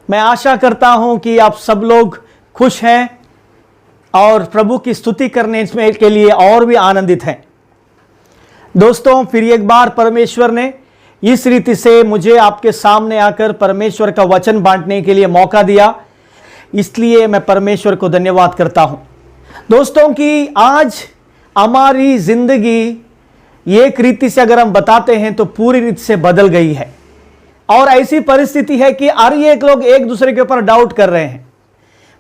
मैं आशा करता हूं कि आप सब लोग खुश हैं और प्रभु की स्तुति करने के लिए और भी आनंदित हैं। दोस्तों, फिर एक बार परमेश्वर ने इस रीति से मुझे आपके सामने आकर परमेश्वर का वचन बांटने के लिए मौका दिया, इसलिए मैं परमेश्वर को धन्यवाद करता हूं। दोस्तों कि आज हमारी जिंदगी एक रीति से अगर हम बताते हैं तो पूरी रीति से बदल गई है और ऐसी परिस्थिति है कि हर एक लोग एक दूसरे के ऊपर डाउट कर रहे हैं।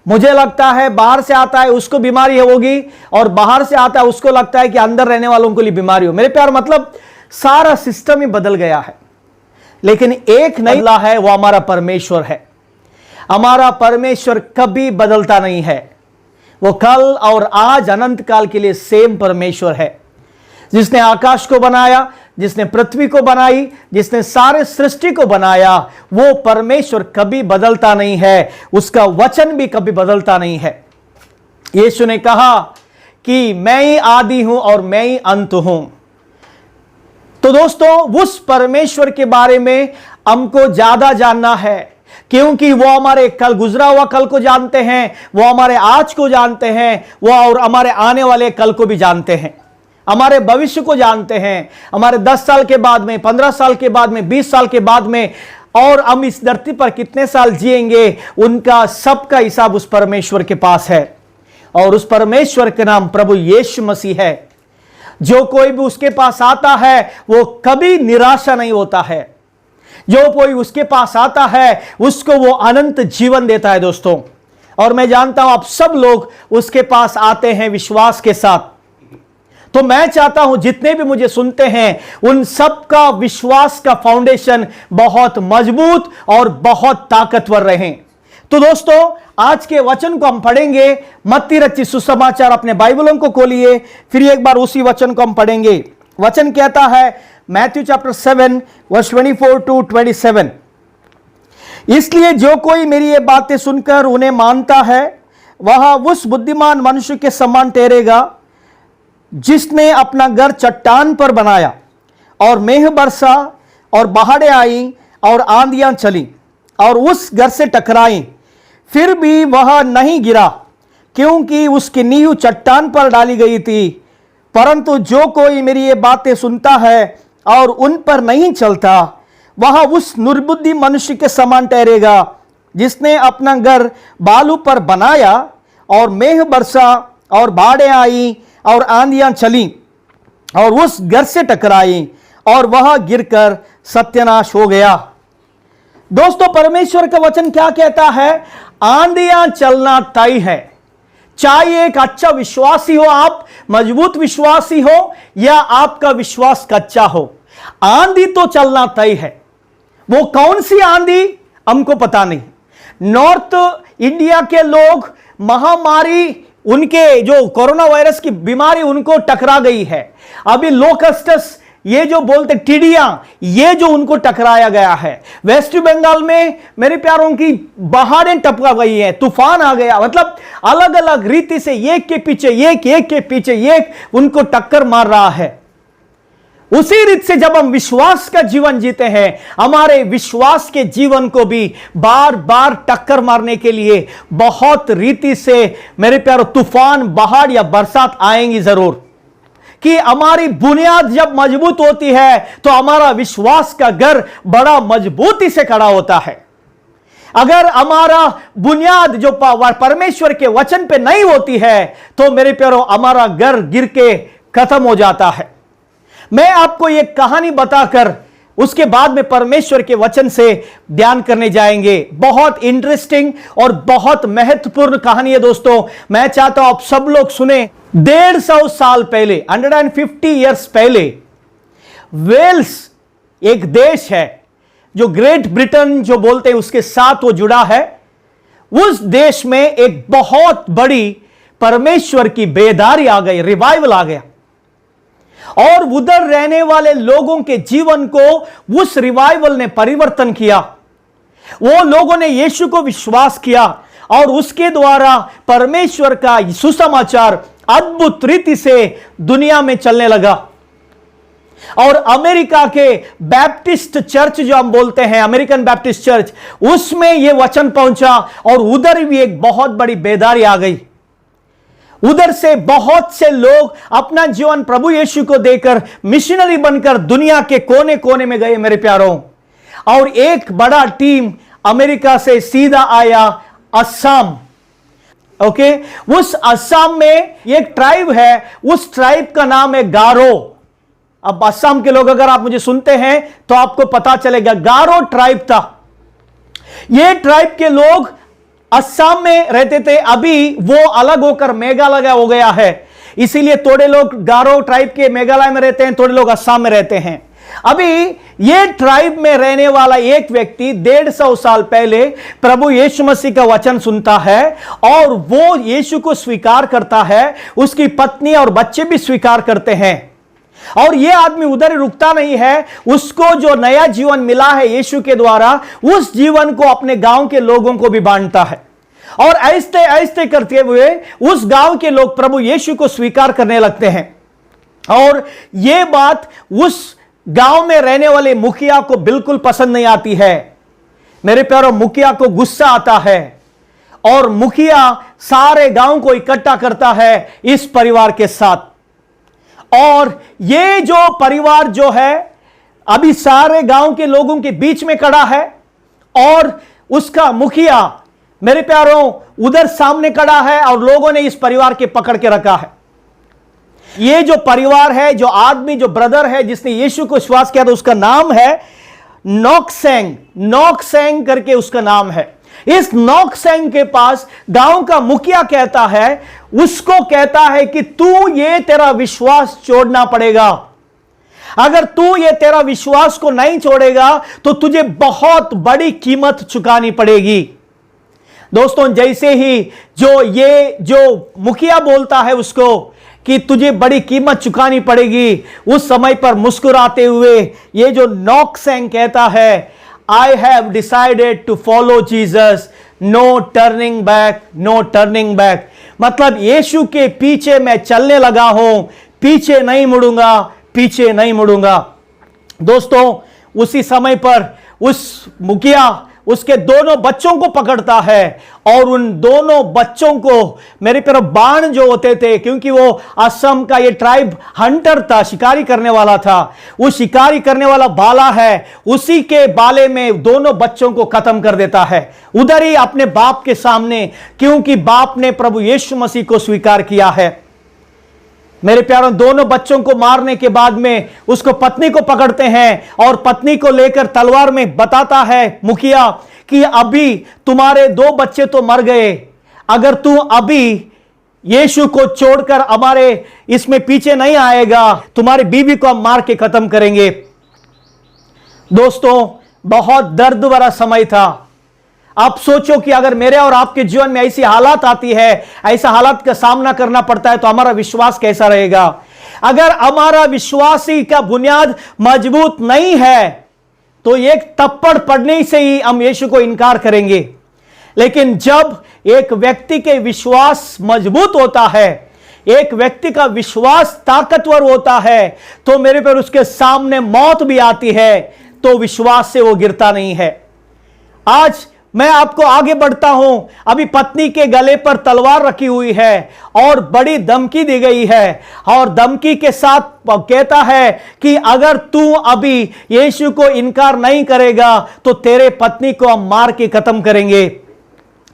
मुझे लगता है बाहर से आता है उसको बीमारी होगी और बाहर से आता है उसको लगता है कि अंदर रहने वालों को लिए बीमारी हो। मेरे प्यार, मतलब सारा सिस्टम ही बदल गया है, लेकिन एक नहीं बदला है, वो हमारा परमेश्वर है। हमारा परमेश्वर कभी बदलता नहीं है। वो कल और आज अनंत काल के लिए सेम परमेश्वर है। जिसने आकाश को बनाया, जिसने पृथ्वी को बनाई, जिसने सारे सृष्टि को बनाया, वो परमेश्वर कभी बदलता नहीं है। उसका वचन भी कभी बदलता नहीं है। यीशु ने कहा कि मैं ही आदि हूं और मैं ही अंत हूं। तो दोस्तों, उस परमेश्वर के बारे में हमको ज्यादा जानना है, क्योंकि वो हमारे कल गुजरा हुआ कल को जानते हैं, वो हमारे आज को जानते हैं, वो और हमारे आने वाले कल को भी जानते हैं, हमारे भविष्य को जानते हैं, हमारे 10 साल के बाद में, 15 साल के बाद में, 20 साल के बाद में, और हम इस धरती पर कितने साल जिएंगे, उनका सबका हिसाब उस परमेश्वर के पास है। और उस परमेश्वर के नाम प्रभु यीशु मसीह है। जो कोई भी उसके पास आता है वो कभी निराशा नहीं होता है। जो कोई उसके पास आता है उसको वो अनंत जीवन देता है। दोस्तों, और मैं जानता हूं आप सब लोग उसके पास आते हैं विश्वास के साथ। तो मैं चाहता हूं जितने भी मुझे सुनते हैं उन सब का विश्वास का फाउंडेशन बहुत मजबूत और बहुत ताकतवर रहे। तो दोस्तों, आज के वचन को हम पढ़ेंगे। मत्ती रचित सुसमाचार, अपने बाइबलों को खोलिए, फिर एक बार उसी वचन को हम पढ़ेंगे। वचन कहता है मैथ्यू चैप्टर 7 वर्स 24 टू 27, इसलिए जो कोई मेरी ये बातें सुनकर उन्हें मानता है वह उस बुद्धिमान मनुष्य के समान ठहरेगा जिसने अपना घर चट्टान पर बनाया, और मेघ बरसा और बाढ़ें आई और आंधियां चली और उस घर से टकराई, फिर भी वह नहीं गिरा क्योंकि उसकी नींव चट्टान पर डाली गई थी। परंतु जो कोई मेरी ये बातें सुनता है और उन पर नहीं चलता वह उस निर्बुद्धि मनुष्य के समान ठहरेगा जिसने अपना घर बालू पर बनाया, और मेघ बरसा और बाढ़ें आई और आंधियां चली और उस घर से टकराई और वह गिरकर सत्यानाश हो गया। दोस्तों, परमेश्वर का वचन क्या कहता है? आंधियां चलना तय है। चाहे एक अच्छा विश्वासी हो, आप मजबूत विश्वासी हो, या आपका विश्वास कच्चा हो, आंधी तो चलना तय है। वो कौन सी आंधी हमको पता नहीं। नॉर्थ इंडिया के लोग, महामारी, उनके जो कोरोना वायरस की बीमारी उनको टकरा गई है। अभी लोकस्टस, ये जो बोलते टिड्डियां, ये जो उनको टकराया गया है। वेस्ट बंगाल में मेरे प्यारों की बाढ़ें टपका गई है, तूफान आ गया। मतलब अलग अलग रीति से एक के पीछे एक के पीछे एक उनको टक्कर मार रहा है। उसी रीत से जब हम विश्वास का जीवन जीते हैं, हमारे विश्वास के जीवन को भी बार बार टक्कर मारने के लिए बहुत रीति से मेरे प्यारों तूफान, बाढ़ या बरसात आएंगी जरूर। कि हमारी बुनियाद जब मजबूत होती है तो हमारा विश्वास का घर बड़ा मजबूती से खड़ा होता है। अगर हमारा बुनियाद जो परमेश्वर के वचन पे नहीं होती है तो मेरे प्यारों हमारा घर गिर के खत्म हो जाता है। मैं आपको एक कहानी बताकर उसके बाद में परमेश्वर के वचन से ध्यान करने जाएंगे। बहुत इंटरेस्टिंग और बहुत महत्वपूर्ण कहानी है दोस्तों। मैं चाहता हूं आप सब लोग सुने। 150 साल पहले, 150 ईयर्स पहले, वेल्स एक देश है जो ग्रेट ब्रिटेन जो बोलते हैं उसके साथ वो जुड़ा है। उस देश में एक बहुत बड़ी परमेश्वर की बेदारी आ गई, रिवाइवल आ गया, और उधर रहने वाले लोगों के जीवन को उस रिवाइवल ने परिवर्तन किया। वो लोगों ने यीशु को विश्वास किया और उसके द्वारा परमेश्वर का सुसमाचार अद्भुत रीति से दुनिया में चलने लगा। और अमेरिका के बैप्टिस्ट चर्च जो हम बोलते हैं, अमेरिकन बैप्टिस्ट चर्च, उसमें यह वचन पहुंचा और उधर भी एक बहुत बड़ी बेदारी आ गई। उधर से बहुत से लोग अपना जीवन प्रभु यीशु को देकर मिशनरी बनकर दुनिया के कोने कोने में गए मेरे प्यारों। और एक बड़ा टीम अमेरिका से सीधा आया असम। ओके, उस असम में एक ट्राइब है, उस ट्राइब का नाम है गारो। अब असम के लोग अगर आप मुझे सुनते हैं तो आपको पता चलेगा, गारो ट्राइब था। ये ट्राइब के लोग असम में रहते थे, अभी वो अलग होकर मेघालय हो गया है, इसीलिए थोड़े लोग गारो ट्राइब के मेघालय में रहते हैं, थोड़े लोग असम में रहते हैं। अभी ये ट्राइब में रहने वाला एक व्यक्ति 150 साल पहले प्रभु यीशु मसीह का वचन सुनता है और वो यीशु को स्वीकार करता है, उसकी पत्नी और बच्चे भी स्वीकार करते हैं। और ये आदमी उधर ही रुकता नहीं है, उसको जो नया जीवन मिला है यीशु के द्वारा, उस जीवन को अपने गांव के लोगों को भी बांटता है। और ऐसे ऐसे करते हुए उस गांव के लोग प्रभु यीशु को स्वीकार करने लगते हैं। और यह बात उस गांव में रहने वाले मुखिया को बिल्कुल पसंद नहीं आती है मेरे प्यारों। मुखिया को गुस्सा आता है और मुखिया सारे गांव को इकट्ठा करता है इस परिवार के साथ। और ये जो परिवार जो है अभी सारे गांव के लोगों के बीच में खड़ा है और उसका मुखिया मेरे प्यारों उधर सामने खड़ा है और लोगों ने इस परिवार के पकड़ के रखा है। ये जो परिवार है, जो आदमी, जो ब्रदर है जिसने यीशु को विश्वास किया था, उसका नाम है नॉक्सेंग। नॉक्सेंग करके उसका नाम है। इस नॉक्सेंग के पास गांव का मुखिया कहता है, उसको कहता है कि तू ये तेरा विश्वास छोड़ना पड़ेगा। अगर तू ये तेरा विश्वास को नहीं छोड़ेगा तो तुझे बहुत बड़ी कीमत चुकानी पड़ेगी। दोस्तों, जैसे ही जो मुखिया बोलता है उसको कि तुझे बड़ी कीमत चुकानी पड़ेगी, उस समय पर मुस्कुराते हुए ये जो नॉक्सेंग कहता है, I have decided to follow Jesus, no turning back, no turning back. मतलब यीशु के पीछे मैं चलने लगा हूं, पीछे नहीं मुड़ूंगा, पीछे नहीं मुड़ूंगा। दोस्तों, उसी समय पर उस मुखिया उसके दोनों बच्चों को पकड़ता है और उन दोनों बच्चों को मेरे पर बाण जो होते थे, क्योंकि वो असम का ये ट्राइब हंटर था, शिकारी करने वाला था, वो शिकारी करने वाला बाला है, उसी के बाले में दोनों बच्चों को खत्म कर देता है उधर ही अपने बाप के सामने, क्योंकि बाप ने प्रभु यीशु मसीह को स्वीकार किया है। मेरे प्यारों, दोनों बच्चों को मारने के बाद में उसको पत्नी को पकड़ते हैं और पत्नी को लेकर तलवार में बताता है मुखिया कि अभी तुम्हारे 2 बच्चे तो मर गए, अगर तू अभी यीशु को छोड़कर हमारे इसमें पीछे नहीं आएगा, तुम्हारी बीवी को हम मार के खत्म करेंगे। दोस्तों, बहुत दर्द भरा समय था। आप सोचो कि अगर मेरे और आपके जीवन में ऐसी हालात आती है, ऐसा हालात का सामना करना पड़ता है, तो हमारा विश्वास कैसा रहेगा। अगर हमारा विश्वास ही का बुनियाद मजबूत नहीं है तो एक थप्पड़ पड़ने से ही हम यीशु को इनकार करेंगे। लेकिन जब एक व्यक्ति के विश्वास मजबूत होता है, एक व्यक्ति का विश्वास ताकतवर होता है, तो मेरे पर उसके सामने मौत भी आती है तो विश्वास से वो गिरता नहीं है। आज मैं आपको आगे बढ़ता हूं। अभी पत्नी के गले पर तलवार रखी हुई है और बड़ी धमकी दी गई है और धमकी के साथ कहता है कि अगर तू अभी यीशु को इनकार नहीं करेगा तो तेरे पत्नी को हम मार के खत्म करेंगे।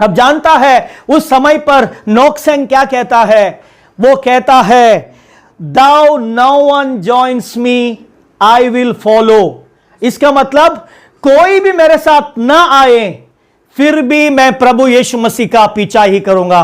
अब जानता है उस समय पर नॉक्सेंग क्या कहता है, वो कहता है, Thou no one joins me, I will follow। इसका मतलब कोई भी मेरे साथ ना आए फिर भी मैं प्रभु यीशु मसीह का पीछा ही करूंगा।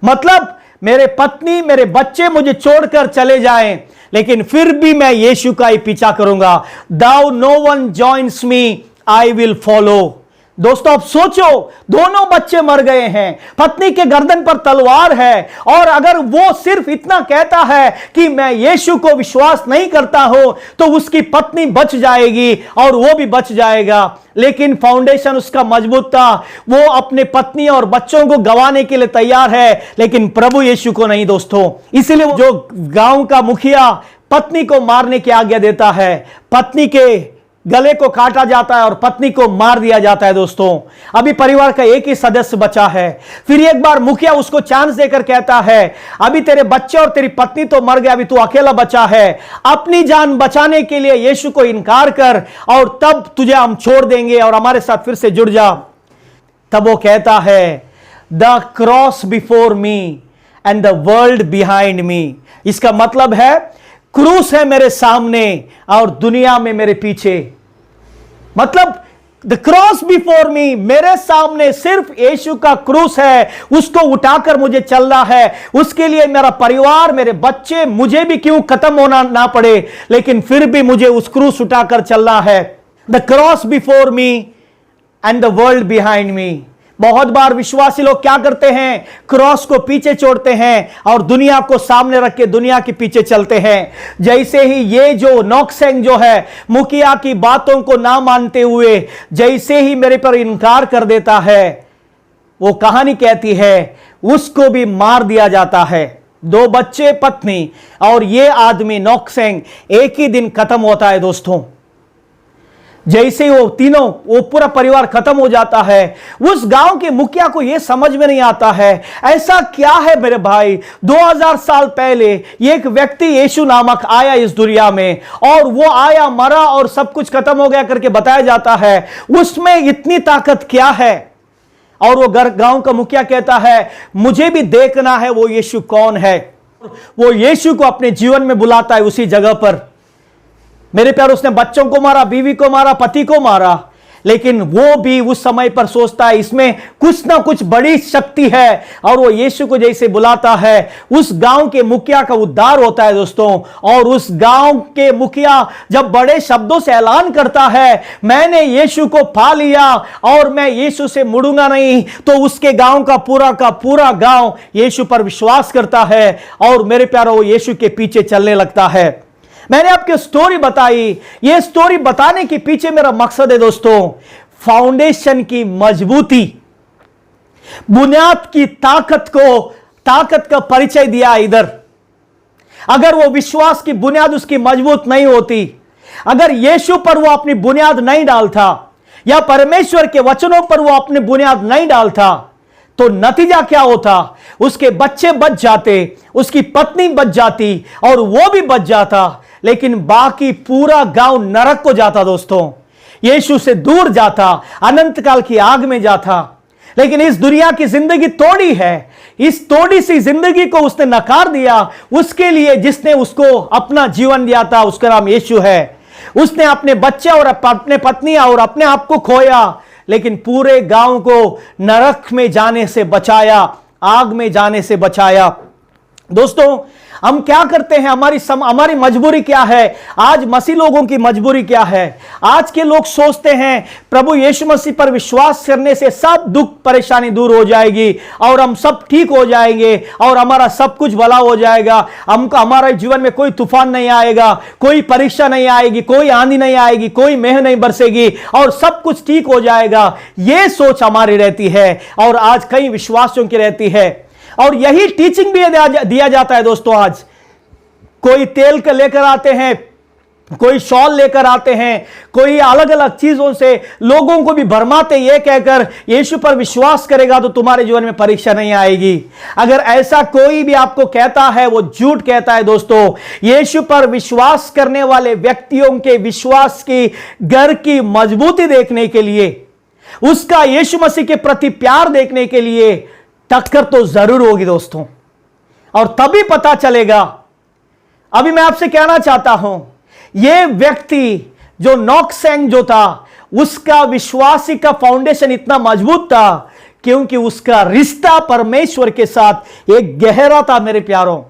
मतलब मेरे पत्नी, मेरे बच्चे मुझे छोड़कर चले जाएं, लेकिन फिर भी मैं यीशु का ही पीछा करूंगा। Thou no one joins me, I will follow। दोस्तों, अब सोचो, दोनों बच्चे मर गए हैं, पत्नी के गर्दन पर तलवार है, और अगर वो सिर्फ इतना कहता है कि मैं यीशु को विश्वास नहीं करता हूं, तो उसकी पत्नी बच जाएगी और वो भी बच जाएगा। लेकिन फाउंडेशन उसका मजबूत था, वो अपने पत्नी और बच्चों को गंवाने के लिए तैयार है, लेकिन प्रभु यीशु को नहीं। दोस्तों, इसीलिए जो गांव का मुखिया पत्नी को मारने की आज्ञा देता है, पत्नी के गले को काटा जाता है और पत्नी को मार दिया जाता है। दोस्तों, अभी परिवार का एक ही सदस्य बचा है। फिर एक बार मुखिया उसको चांस देकर कहता है, अभी तेरे बच्चे और तेरी पत्नी तो मर गए, अभी तू अकेला बचा है, अपनी जान बचाने के लिए यीशु को इनकार कर और तब तुझे हम छोड़ देंगे और हमारे साथ फिर से जुड़ जा। तब वो कहता है, the cross before me and the world behind me. इसका मतलब है क्रूस है मेरे सामने और दुनिया में मेरे पीछे। मतलब द क्रॉस बिफोर मी, मेरे सामने सिर्फ यीशु का क्रूस है, उसको उठाकर मुझे चलना है। उसके लिए मेरा परिवार, मेरे बच्चे, मुझे भी क्यों खत्म होना ना पड़े, लेकिन फिर भी मुझे उस क्रूस उठाकर चलना है। The cross before me and the world behind me. बहुत बार विश्वासी लोग क्या करते हैं, क्रॉस को पीछे छोड़ते हैं और दुनिया को सामने रख के दुनिया के पीछे चलते हैं। जैसे ही ये जो नॉक्सेंग जो है, मुखिया की बातों को ना मानते हुए जैसे ही मेरे पर इनकार कर देता है, वो कहानी कहती है उसको भी मार दिया जाता है। 2 बच्चे, पत्नी और ये आदमी नॉक्सेंग एक ही दिन खत्म होता है। दोस्तों, जैसे वो तीनों, वो पूरा परिवार खत्म हो जाता है। उस गांव के मुखिया को यह समझ में नहीं आता है, ऐसा क्या है मेरे भाई, 2000 साल पहले एक व्यक्ति यीशु नामक आया इस दुनिया में और वो आया, मरा और सब कुछ खत्म हो गया करके बताया जाता है, उसमें इतनी ताकत क्या है। और वो गांव का मुखिया कहता है, मुझे भी देखना है वो यीशु कौन है। वो यीशु को अपने जीवन में बुलाता है उसी जगह पर। मेरे प्यार, उसने बच्चों को मारा, बीवी को मारा, पति को मारा, लेकिन वो भी उस समय पर सोचता है इसमें कुछ ना कुछ बड़ी शक्ति है और वो यीशु को जैसे बुलाता है, उस गांव के मुखिया का उद्धार होता है। दोस्तों, और उस गांव के मुखिया जब बड़े शब्दों से ऐलान करता है, मैंने यीशु को पा लिया और मैं यीशु से मुड़ूंगा नहीं, तो उसके गांव का पूरा गांव यीशु पर विश्वास करता है और मेरे प्यारो वो यीशु के पीछे चलने लगता है। मैंने आपको स्टोरी बताई, ये स्टोरी बताने के पीछे मेरा मकसद है दोस्तों, फाउंडेशन की मजबूती, बुनियाद की ताकत का परिचय दिया इधर। अगर वो विश्वास की बुनियाद उसकी मजबूत नहीं होती, अगर यीशु पर वो अपनी बुनियाद नहीं डालता या परमेश्वर के वचनों पर वो अपनी बुनियाद नहीं डालता, तो नतीजा क्या होता, उसके बच्चे बच जाते, उसकी पत्नी बच जाती और वो भी बच जाता, लेकिन बाकी पूरा गांव नरक को जाता। दोस्तों, यीशु से दूर जाता, अनंत काल की आग में जाता। लेकिन इस दुनिया की जिंदगी तोड़ी है, इस तोड़ी सी जिंदगी को उसने नकार दिया, उसके लिए जिसने उसको अपना जीवन दिया था, उसका नाम यीशु है। उसने अपने बच्चे और अपने पत्नी और अपने आप को खोया, लेकिन पूरे गांव को नरक में जाने से बचाया, आग में जाने से बचाया। दोस्तों, हम क्या करते हैं, हमारी मजबूरी क्या है, आज मसीह लोगों की मजबूरी क्या है। आज के लोग सोचते हैं प्रभु यीशु मसीह पर विश्वास करने से सब दुख परेशानी दूर हो जाएगी और हम सब ठीक हो जाएंगे और हमारा सब कुछ भला हो जाएगा, हमारे जीवन में कोई तूफान नहीं आएगा, कोई परीक्षा नहीं आएगी, कोई आंधी नहीं आएगी, कोई मेह नहीं बरसेगी और सब कुछ ठीक हो जाएगा। यह सोच हमारी रहती है और आज कई विश्वासियों की रहती है और यही टीचिंग भी दिया जाता है। दोस्तों, आज कोई तेल का लेकर आते हैं, कोई शॉल लेकर आते हैं, कोई अलग अलग चीजों से लोगों को भी भरमाते, ये कहकर यीशु पर विश्वास करेगा तो तुम्हारे जीवन में परीक्षा नहीं आएगी। अगर ऐसा कोई भी आपको कहता है वो झूठ कहता है। दोस्तों, यीशु पर विश्वास करने वाले व्यक्तियों के विश्वास की घर की मजबूती देखने के लिए, उसका यीशु मसीह के प्रति प्यार देखने के लिए टक्कर तो जरूर होगी दोस्तों, और तभी पता चलेगा। अभी मैं आपसे कहना चाहता हूं, यह व्यक्ति जो नॉक्सेंग जो था, उसका विश्वासी का फाउंडेशन इतना मजबूत था क्योंकि उसका रिश्ता परमेश्वर के साथ एक गहरा था। मेरे प्यारों,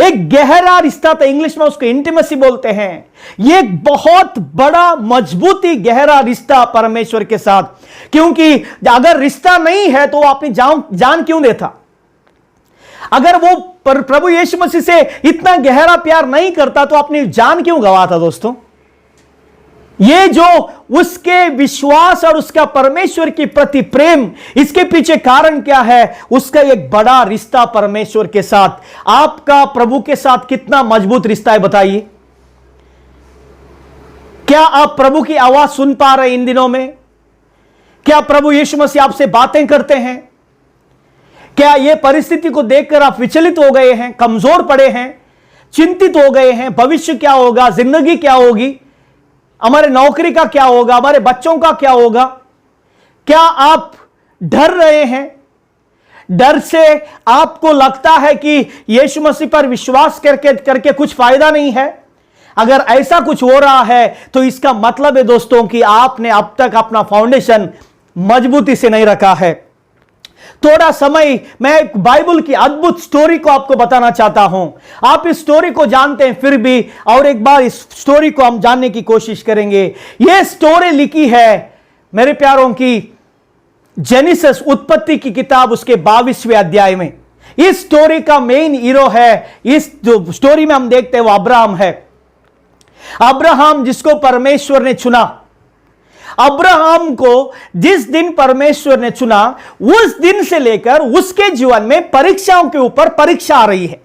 एक गहरा रिश्ता था, इंग्लिश में उसको इंटीमेसी बोलते हैं। यह एक बहुत बड़ा मजबूती गहरा रिश्ता परमेश्वर के साथ, क्योंकि अगर रिश्ता नहीं है तो वो अपनी जान क्यों देता। अगर वो प्रभु यीशु मसीह से इतना गहरा प्यार नहीं करता तो अपनी जान क्यों गवाता। दोस्तों, ये जो उसके विश्वास और उसका परमेश्वर के प्रति प्रेम, इसके पीछे कारण क्या है? उसका एक बड़ा रिश्ता परमेश्वर के साथ। आपका प्रभु के साथ कितना मजबूत रिश्ता है बताइए? क्या आप प्रभु की आवाज सुन पा रहे हैं इन दिनों में? क्या प्रभु यीशु मसीह आपसे बातें करते हैं? क्या यह परिस्थिति को देखकर आप विचलित हो गए हैं, कमजोर पड़े हैं, चिंतित हो गए हैं? भविष्य क्या होगा, जिंदगी क्या होगी, हमारे नौकरी का क्या होगा, हमारे बच्चों का क्या होगा? क्या आप डर रहे हैं? डर से आपको लगता है कि यीशु मसीह पर विश्वास करके कुछ फायदा नहीं है? अगर ऐसा कुछ हो रहा है तो इसका मतलब है दोस्तों कि आपने अब तक अपना फाउंडेशन मजबूती से नहीं रखा है। थोड़ा समय मैं एक बाइबल की अद्भुत स्टोरी को आपको बताना चाहता हूं। आप इस स्टोरी को जानते हैं फिर भी, और एक बार इस स्टोरी को हम जानने की कोशिश करेंगे। यह स्टोरी लिखी है मेरे प्यारों की जेनेसिस, उत्पत्ति की किताब, उसके 22वें अध्याय में। इस स्टोरी का मेन हीरो है, इस जो स्टोरी में हम देखते हैं वो अब्राहम है। अब्राहम जिसको परमेश्वर ने चुना। अब्राहम को जिस दिन परमेश्वर ने चुना, उस दिन से लेकर उसके जीवन में परीक्षाओं के ऊपर परीक्षा आ रही है।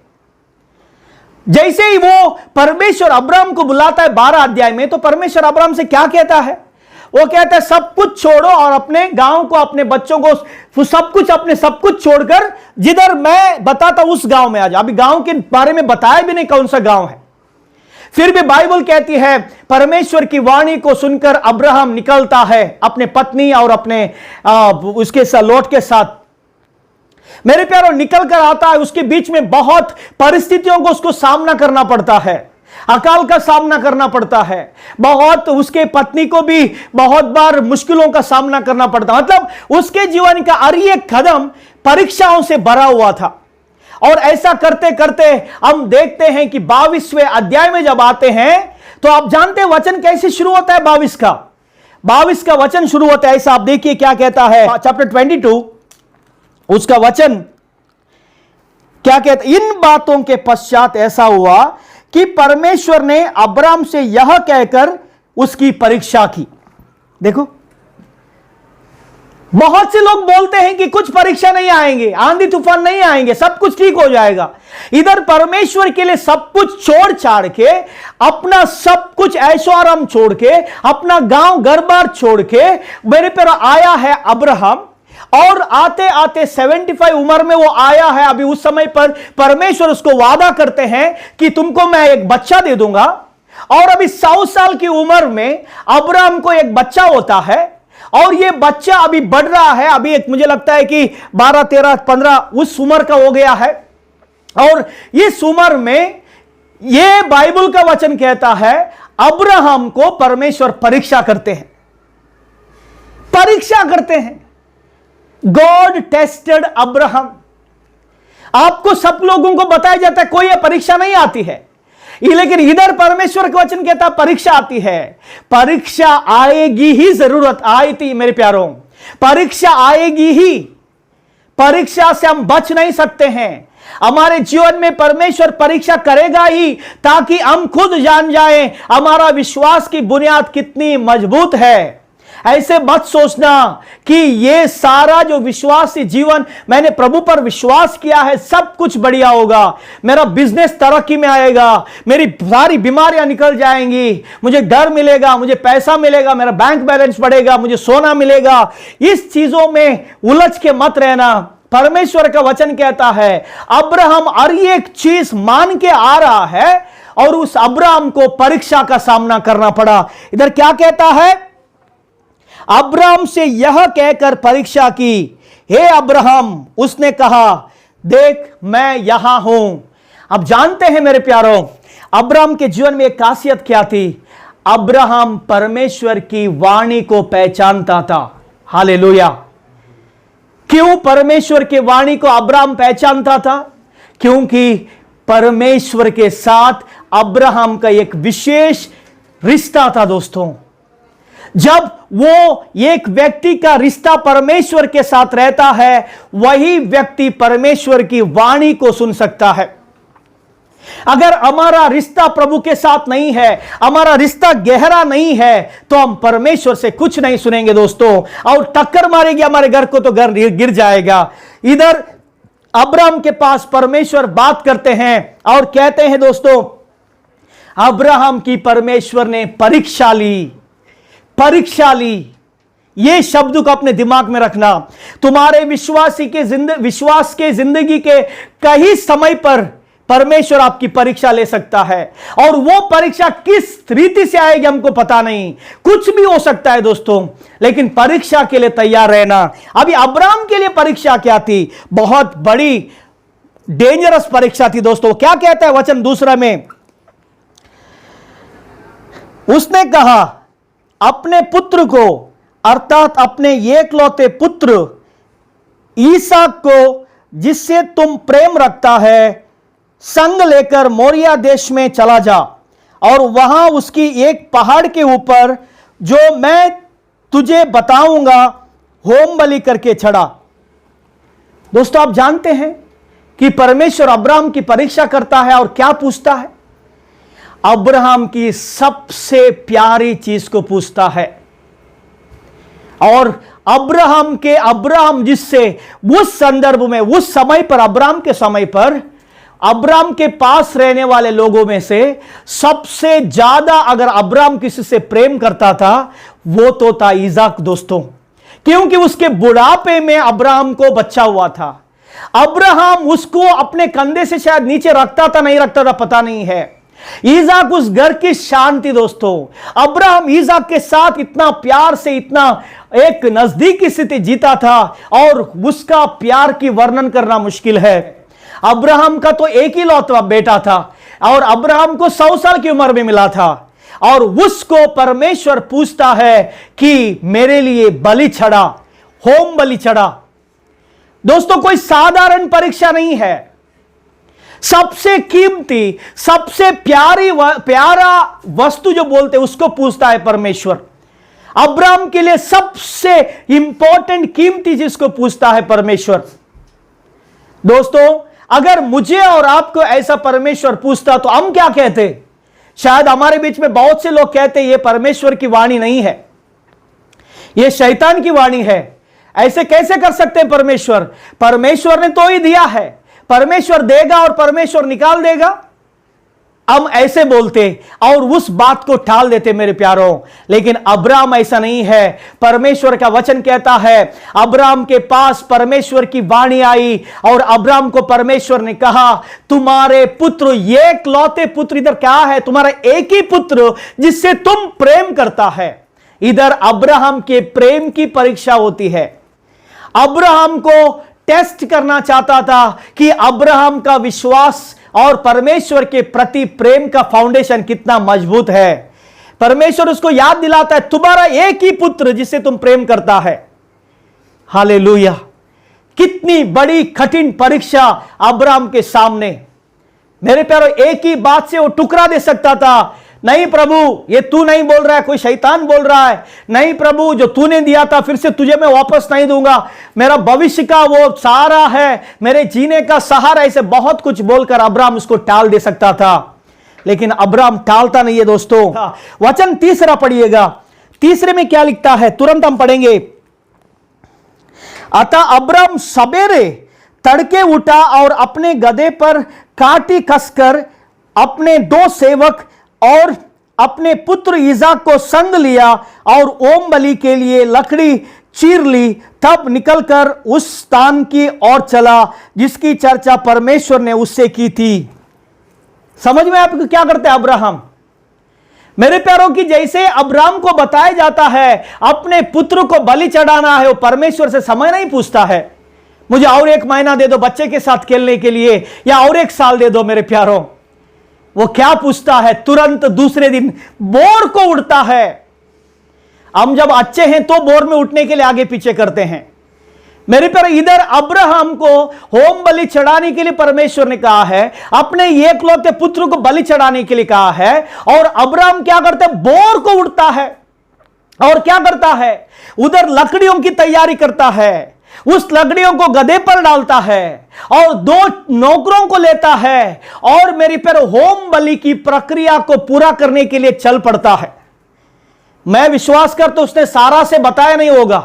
जैसे ही वो परमेश्वर अब्राहम को बुलाता है 12 अध्याय में, तो परमेश्वर अब्राहम से क्या कहता है? वो कहता है सब कुछ छोड़ो और अपने गांव को, अपने बच्चों को, सब कुछ छोड़कर जिधर मैं बताता उस गांव में आ जा। अभी गांव के बारे में बताया भी नहीं कौन सा गांव है। फिर भी बाइबल कहती है परमेश्वर की वाणी को सुनकर अब्राहम निकलता है अपने पत्नी और अपने उसके लौट के साथ। मेरे प्यारों, निकल कर आता है। उसके बीच में बहुत परिस्थितियों को उसको सामना करना पड़ता है, अकाल का सामना करना पड़ता है, बहुत उसके पत्नी को भी बहुत बार मुश्किलों का सामना करना पड़ता। मतलब उसके जीवन का हर एक कदम परीक्षाओं से भरा हुआ था। और ऐसा करते करते हम देखते हैं कि 22वें अध्याय में जब आते हैं तो आप जानते हैं वचन कैसे शुरू होता है? 22 का वचन शुरू होता है ऐसा। आप देखिए क्या कहता है चैप्टर 22, उसका वचन क्या कहता है? इन बातों के पश्चात ऐसा हुआ कि परमेश्वर ने अब्राम से यह कहकर उसकी परीक्षा की। देखो, बहुत से लोग बोलते हैं कि कुछ परीक्षा नहीं आएंगे, आंधी तूफान नहीं आएंगे, सब कुछ ठीक हो जाएगा। इधर परमेश्वर के लिए सब कुछ छोड़ छाड़ के, अपना सब कुछ ऐशो आराम छोड़ के, अपना गांव घर बार छोड़ के मेरे पर आया है अब्राहम। और आते आते 75 उम्र में वो आया है। अभी उस समय पर परमेश्वर उसको वादा करते हैं कि तुमको मैं एक बच्चा दे दूंगा। और अभी 100 साल की उम्र में अब्राहम को एक बच्चा होता है और ये बच्चा अभी बढ़ रहा है। अभी एक मुझे लगता है कि 12, 13, 15 उस उम्र का हो गया है। और इस उम्र में ये बाइबल का वचन कहता है अब्राहम को परमेश्वर परीक्षा करते हैं। God tested Abraham. आपको सब लोगों को बताया जाता है कोई परीक्षा नहीं आती है, लेकिन इधर परमेश्वर का वचन कहता परीक्षा आती है। परीक्षा आएगी ही, जरूरत आई थी मेरे प्यारों, परीक्षा आएगी ही। परीक्षा से हम बच नहीं सकते हैं। हमारे जीवन में परमेश्वर परीक्षा करेगा ही, ताकि हम खुद जान जाएं हमारा विश्वास की बुनियाद कितनी मजबूत है। ऐसे मत सोचना कि ये सारा जो विश्वासी जीवन, मैंने प्रभु पर विश्वास किया है, सब कुछ बढ़िया होगा, मेरा बिजनेस तरक्की में आएगा, मेरी सारी बीमारियां निकल जाएंगी, मुझे डर मिलेगा, मुझे पैसा मिलेगा, मेरा बैंक बैलेंस बढ़ेगा, मुझे सोना मिलेगा। इस चीजों में उलझ के मत रहना। परमेश्वर का वचन कहता है अब्राहम हर एक चीज मान के आ रहा है और उस अब्राहम को परीक्षा का सामना करना पड़ा। इधर क्या कहता है? अब्राहम से यह कहकर परीक्षा की, हे अब्राहम, उसने कहा देख मैं यहां हूं। अब जानते हैं मेरे प्यारों, अब्राहम के जीवन में एक खासियत क्या थी? अब्राहम परमेश्वर की वाणी को पहचानता था। हालेलुया। क्यों परमेश्वर की वाणी को अब्राहम पहचानता था? क्योंकि परमेश्वर के साथ अब्राहम का एक विशेष रिश्ता था। दोस्तों, जब वो एक व्यक्ति का रिश्ता परमेश्वर के साथ रहता है, वही व्यक्ति परमेश्वर की वाणी को सुन सकता है। अगर हमारा रिश्ता प्रभु के साथ नहीं है, हमारा रिश्ता गहरा नहीं है, तो हम परमेश्वर से कुछ नहीं सुनेंगे दोस्तों, और टक्कर मारेगी हमारे घर को तो घर गिर जाएगा। इधर अब्राहम के पास परमेश्वर बात करते हैं और कहते हैं दोस्तों, अब्राहम की परमेश्वर ने परीक्षा ली। परीक्षा ली, यह शब्द को अपने दिमाग में रखना। तुम्हारे विश्वास के जिंदगी के कई समय पर परमेश्वर आपकी परीक्षा ले सकता है, और वो परीक्षा किस रीति से आएगी हमको पता नहीं, कुछ भी हो सकता है दोस्तों, लेकिन परीक्षा के लिए तैयार रहना। अभी अब्राहम के लिए परीक्षा क्या थी? बहुत बड़ी डेंजरस परीक्षा थी दोस्तों। क्या कहता है वचन दूसरा में? उसने कहा, अपने पुत्र को, अर्थात अपने एकलौते पुत्र ईसाक को, जिससे तुम प्रेम रखता है, संग लेकर मोरिया देश में चला जा, और वहां उसकी एक पहाड़ के ऊपर, जो मैं तुझे बताऊंगा, होम बलि करके चढ़ा। दोस्तों, आप जानते हैं कि परमेश्वर अब्राहम की परीक्षा करता है और क्या पूछता है? अब्राहम की सबसे प्यारी चीज को पूछता है। और अब्राहम जिससे उस संदर्भ में, उस समय पर, अब्राहम के समय पर, अब्राहम के पास रहने वाले लोगों में से सबसे ज्यादा अगर अब्राहम किसी से प्रेम करता था, वो तो था ईसाक दोस्तों, क्योंकि उसके बुढ़ापे में अब्राहम को बच्चा हुआ था। अब्राहम उसको अपने कंधे से शायद नीचे रखता था, नहीं रखता था, पता नहीं है। ईसाक उस घर की शांति दोस्तों। अब्राहम ईसाक के साथ इतना प्यार से, इतना एक नजदीकी स्थिति जीता था, और उसका प्यार की वर्णन करना मुश्किल है। अब्राहम का तो एक ही लौता बेटा था, और अब्राहम को 100 साल की उम्र में मिला था, और उसको परमेश्वर पूछता है कि मेरे लिए बलि चढ़ा, होम बलि चढ़ा। दोस्तों, कोई साधारण परीक्षा नहीं है। सबसे कीमती, सबसे प्यारा वस्तु जो बोलते उसको पूछता है परमेश्वर। अब्राहम के लिए सबसे इंपॉर्टेंट कीमती चीज को पूछता है परमेश्वर। दोस्तों, अगर मुझे और आपको ऐसा परमेश्वर पूछता तो हम क्या कहते? शायद हमारे बीच में बहुत से लोग कहते ये परमेश्वर की वाणी नहीं है, ये शैतान की वाणी है। ऐसे कैसे कर सकते हैं परमेश्वर? परमेश्वर ने तो ही दिया है, परमेश्वर देगा और परमेश्वर निकाल देगा। हम ऐसे बोलते और उस बात को टाल देते मेरे प्यारों। लेकिन अब्राहम ऐसा नहीं है। परमेश्वर का वचन कहता है, अब्राहम के पास परमेश्वर की वाणी आई और अब्राहम को परमेश्वर ने कहा, तुम्हारे पुत्र, एकलौते पुत्र, इधर क्या है? तुम्हारा एक ही पुत्र जिससे तुम प्रेम करता है। इधर अब्राहम के प्रेम की परीक्षा होती है। अब्राहम को टेस्ट करना चाहता था कि अब्राहम का विश्वास और परमेश्वर के प्रति प्रेम का फाउंडेशन कितना मजबूत है। परमेश्वर उसको याद दिलाता है, तुम्हारा एक ही पुत्र जिससे तुम प्रेम करता है। हालेलुया! कितनी बड़ी कठिन परीक्षा अब्राहम के सामने। मेरे प्यारो, एक ही बात से वो टुकड़ा दे सकता था। नहीं प्रभु, ये तू नहीं बोल रहा है, कोई शैतान बोल रहा है। नहीं प्रभु, जो तूने दिया था फिर से तुझे मैं वापस नहीं दूंगा। मेरा भविष्य का वो सहारा है, मेरे जीने का सहारा, ऐसे बहुत कुछ बोलकर अब्राहम उसको टाल दे सकता था। लेकिन अब्राहम टालता नहीं है दोस्तों। वचन तीसरा पढ़िएगा। तीसरे में क्या लिखता है? तुरंत हम पढ़ेंगे। अतः अब्राहम सवेरे तड़के उठा और अपने गधे पर काटी कसकर अपने 2 सेवक और अपने पुत्र ईसाक को संग लिया और ओम बलि के लिए लकड़ी चीर ली। तब निकलकर उस स्थान की ओर चला जिसकी चर्चा परमेश्वर ने उससे की थी। समझ में आपको क्या करते हैं अब्राहम? मेरे प्यारों की, जैसे अब्राहम को बताया जाता है अपने पुत्र को बलि चढ़ाना है, वो परमेश्वर से समय नहीं पूछता है, मुझे और 1 महीना दे दो बच्चे के साथ खेलने के लिए, या और 1 साल दे दो। मेरे प्यारों, वो क्या पूछता है? तुरंत दूसरे दिन बोर को उठता है। हम जब अच्छे हैं तो बोर में उठने के लिए आगे पीछे करते हैं। मेरे प्यारे, इधर अब्राहम को होम बलि चढ़ाने के लिए परमेश्वर ने कहा है, अपने एकलौते पुत्र को बलि चढ़ाने के लिए कहा है, और अब्राहम क्या करता है? बोर को उठता है और क्या करता है? उधर लकड़ियों की तैयारी करता है। उस लकड़ियों को गधे पर डालता है और 2 नौकरों को लेता है और मेरी पर होम बलि की प्रक्रिया को पूरा करने के लिए चल पड़ता है। मैं विश्वास कर तो उसने सारा से बताया नहीं होगा,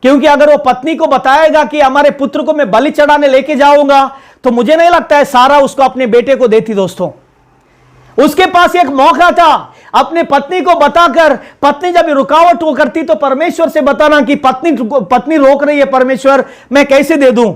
क्योंकि अगर वो पत्नी को बताएगा कि हमारे पुत्र को मैं बलि चढ़ाने लेके जाऊंगा, तो मुझे नहीं लगता है सारा उसको अपने बेटे को देती। दोस्तों, उसके पास एक मौका था अपने पत्नी को बताकर, पत्नी जब रुकावट वो करती तो परमेश्वर से बताना कि पत्नी रोक रही है, परमेश्वर मैं कैसे दे दूं।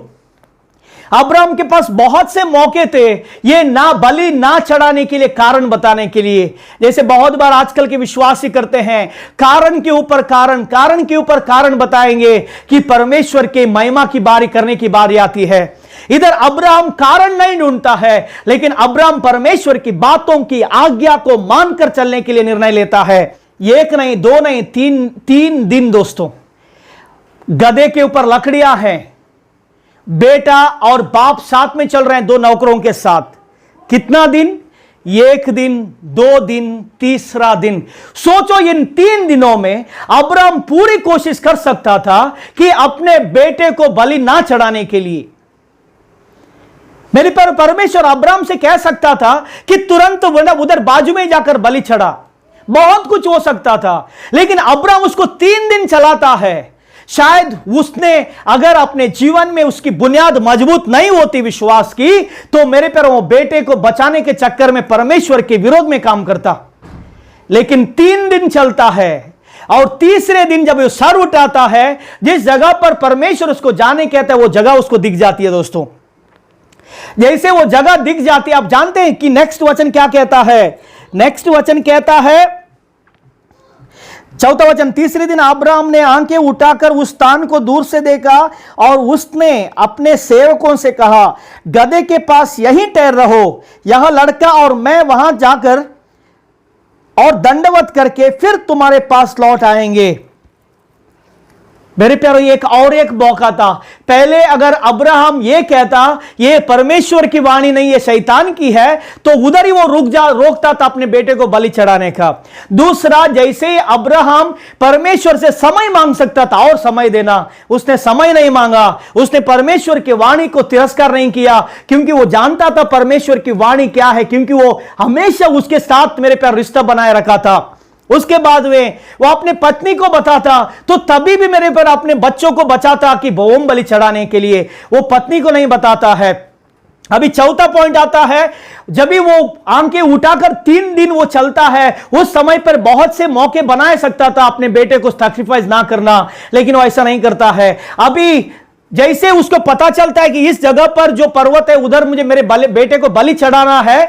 अब्राहम के पास बहुत से मौके थे ये ना बलि ना चढ़ाने के लिए, कारण बताने के लिए। जैसे बहुत बार आजकल के विश्वासी करते हैं, कारण के ऊपर कारण, कारण के ऊपर कारण बताएंगे कि परमेश्वर के महिमा की बारी करने की बारी आती है। इधर अब्राहम कारण नहीं ढूंढता है, लेकिन अब्राहम परमेश्वर की बातों की आज्ञा को मानकर चलने के लिए निर्णय लेता है। एक नहीं, 2 नहीं, 3 दिन दोस्तों, गधे के ऊपर लकड़ियां हैं, बेटा और बाप साथ में चल रहे हैं 2 नौकरों के साथ। कितना दिन? 1 दिन, 2 दिन, तीसरा दिन। सोचो, इन 3 दिनों में अब्राहम पूरी कोशिश कर सकता था कि अपने बेटे को बलि ना चढ़ाने के लिए। मेरे पर परमेश्वर अब्राहम से कह सकता था कि तुरंत उधर बाजू में जाकर बलि चढ़ा, बहुत कुछ हो सकता था, लेकिन अब्राहम उसको 3 दिन चलाता है। शायद उसने अगर अपने जीवन में उसकी बुनियाद मजबूत नहीं होती विश्वास की, तो मेरे पर वो बेटे को बचाने के चक्कर में परमेश्वर के विरोध में काम करता। लेकिन 3 दिन चलता है और तीसरे दिन जब वो सर उठाता है, जिस जगह पर परमेश्वर उसको जाने कहता है, वो जगह उसको दिख जाती है। दोस्तों, जैसे वो जगह दिख जाती है, आप जानते हैं कि नेक्स्ट वचन क्या कहता है? नेक्स्ट वचन कहता है, 4वां वचन, तीसरे दिन अब्राहम ने आंखें उठाकर उस स्थान को दूर से देखा और उसने अपने सेवकों से कहा, गधे के पास यहीं ठहर रहो, यह लड़का और मैं वहां जाकर और दंडवत करके फिर तुम्हारे पास लौट आएंगे। मेरे प्यारो, एक मौका था। पहले अगर अब्राहम ये कहता ये परमेश्वर की वाणी नहीं, ये शैतान की है, तो उधर ही वो रोकता था अपने बेटे को बलि चढ़ाने का। दूसरा, जैसे अब्राहम परमेश्वर से समय मांग सकता था और समय देना, उसने समय नहीं मांगा। उसने परमेश्वर की वाणी को तिरस्कार नहीं किया, क्योंकि वो जानता था परमेश्वर की वाणी क्या है, क्योंकि वो हमेशा उसके साथ मेरे प्यार रिश्ता बनाए रखा था। उसके बाद में वो अपने पत्नी को बताता, तो तभी भी मेरे पर अपने बच्चों को बचाता कि होम बलि चढ़ाने के लिए। वो पत्नी को नहीं बताता है। अभी 4था पॉइंट आता है, जब भी वो आंखें उठाकर 3 दिन वो चलता है, उस समय पर बहुत से मौके बनाए सकता था अपने बेटे को सैक्रिफाइस ना करना, लेकिन वो ऐसा नहीं करता है। अभी जैसे उसको पता चलता है कि इस जगह पर जो पर्वत है उधर मुझे मेरे बेटे को बलि चढ़ाना है,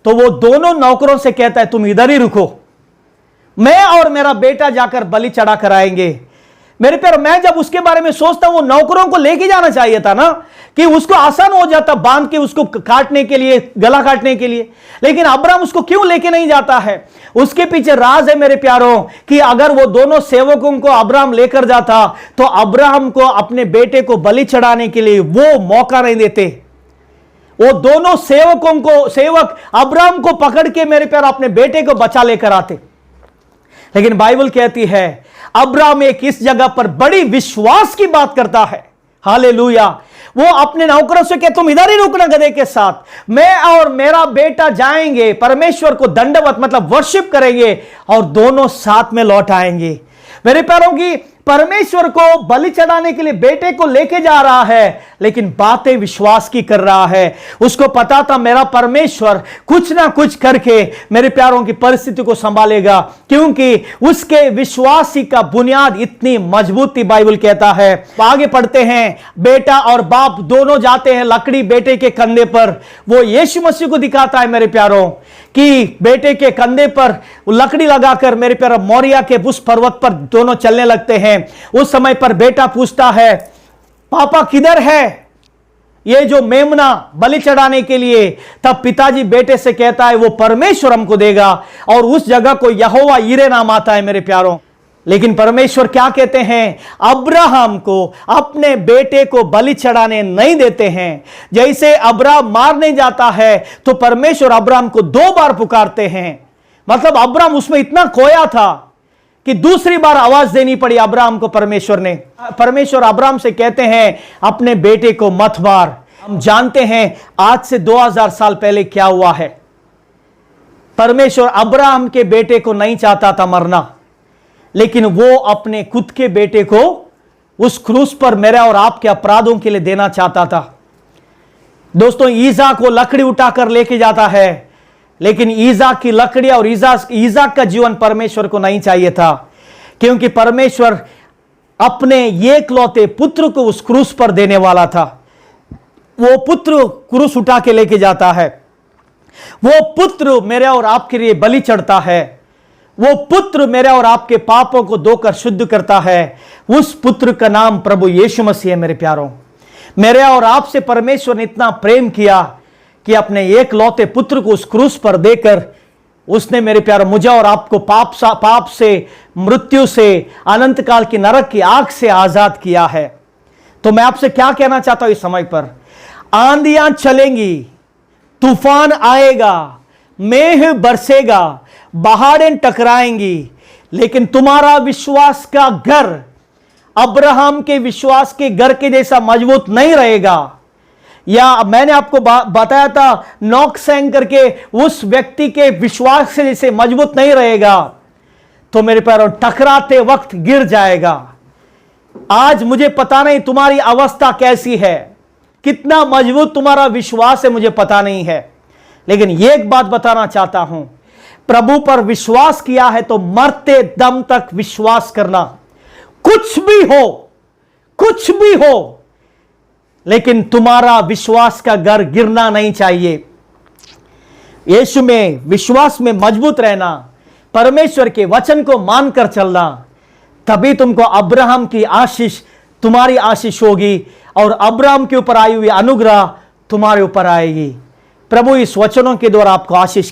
तो वो दोनों नौकरों से कहता है तुम इधर ही रुको, मैं और मेरा बेटा जाकर बलि चढ़ा कर आएंगे। मेरे प्यार, मैं जब उसके बारे में सोचता हूं, वो नौकरों को लेके जाना चाहिए था ना, कि उसको आसान हो जाता बांध के उसको काटने के लिए, गला काटने के लिए। लेकिन अब्राहम उसको क्यों लेके नहीं जाता है? उसके पीछे राज है मेरे प्यारों, कि अगर वो दोनों सेवकों को अब्राहम लेकर जाता, तो अब्राहम को अपने बेटे को बलि चढ़ाने के लिए वो मौका नहीं देते। वो दोनों सेवक अब्राहम को पकड़ के मेरे प्यार अपने बेटे को बचा लेकर आते। लेकिन बाइबल कहती है अब्राहम एक इस जगह पर बड़ी विश्वास की बात करता है। हालेलुया। वो अपने नौकरों से कहते तुम इधर ही रुकना गधे के साथ, मैं और मेरा बेटा जाएंगे, परमेश्वर को दंडवत मतलब वर्शिप करेंगे और दोनों साथ में लौट आएंगे। मेरे प्यारों की, परमेश्वर को बलि चढ़ाने के लिए बेटे को लेके जा रहा है, लेकिन बातें विश्वास की कर रहा है। उसको पता था मेरा परमेश्वर कुछ ना कुछ करके मेरे प्यारों की परिस्थिति को संभालेगा, क्योंकि उसके विश्वासी का बुनियाद इतनी मजबूत थी। बाइबल कहता है, आगे पढ़ते हैं, बेटा और बाप दोनों जाते हैं लकड़ी बेटे के कंधे पर। वो यीशु मसीह को दिखाता है मेरे प्यारों, कि बेटे के कंधे पर लकड़ी लगाकर मेरे प्यारे मोरिया के उस पर्वत पर दोनों चलने लगते हैं। उस समय पर बेटा पूछता है, पापा किधर है ये जो मेमना बलि चढ़ाने के लिए? तब पिताजी बेटे से कहता है वो परमेश्वर हमको देगा, और उस जगह को यहोवा यीरे नाम आता है मेरे प्यारों। लेकिन परमेश्वर क्या कहते हैं? अब्राहम को अपने बेटे को बलि चढ़ाने नहीं देते हैं। जैसे अब्राहम मारने जाता है, तो परमेश्वर अब्राहम को 2 बार पुकारते हैं। मतलब अब्राहम उसमें इतना खोया था कि दूसरी बार आवाज देनी पड़ी अब्राहम को परमेश्वर ने। परमेश्वर अब्राहम से कहते हैं अपने बेटे को मत मार। हम जानते हैं आज से 2000 साल पहले क्या हुआ है। परमेश्वर अब्राहम के बेटे को नहीं चाहता था मरना, लेकिन वो अपने खुद के बेटे को उस क्रूस पर मेरे और आपके अपराधों के लिए देना चाहता था। दोस्तों, ईसा को लकड़ी उठाकर लेके जाता है, लेकिन ईसा की लकड़ी और ईसा का जीवन परमेश्वर को नहीं चाहिए था, क्योंकि परमेश्वर अपने एकलौते पुत्र को उस क्रूस पर देने वाला था। वो पुत्र क्रूस उठा के लेके जाता है, वो पुत्र मेरे और आपके लिए बलि चढ़ता है, वो पुत्र मेरे और आपके पापों को धोकर शुद्ध करता है। उस पुत्र का नाम प्रभु यीशु मसीह है। मेरे प्यारों, मेरे और आपसे परमेश्वर ने इतना प्रेम किया कि अपने एक लौते पुत्र को उस क्रूस पर देकर उसने, मेरे प्यारों, मुझे और आपको पाप से, मृत्यु से, अनंत काल की नरक की आग से आजाद किया है। तो मैं आपसे क्या कहना चाहता हूं इस समय पर, आंधियां चलेंगी, तूफान आएगा, मेघ बरसेगा, पहाड़ें टकराएंगी, लेकिन तुम्हारा विश्वास का घर अब्राहम के विश्वास के घर के जैसा मजबूत नहीं रहेगा। या मैंने आपको बताया था, नॉक्सैंग करके उस व्यक्ति के विश्वास से जैसे मजबूत नहीं रहेगा, तो मेरे पैरों टकराते वक्त गिर जाएगा। आज मुझे पता नहीं तुम्हारी अवस्था कैसी है, कितना मजबूत तुम्हारा विश्वास है, मुझे पता नहीं है, लेकिन एक बात बताना चाहता हूं, प्रभु पर विश्वास किया है तो मरते दम तक विश्वास करना। कुछ भी हो, लेकिन तुम्हारा विश्वास का घर गिरना नहीं चाहिए। यीशु में विश्वास में मजबूत रहना, परमेश्वर के वचन को मानकर चलना, तभी तुमको अब्राहम की आशीष तुम्हारी आशीष होगी और अब्राहम के ऊपर आई हुई अनुग्रह तुम्हारे ऊपर आएगी। प्रभु इस वचनों के द्वारा आपको आशीष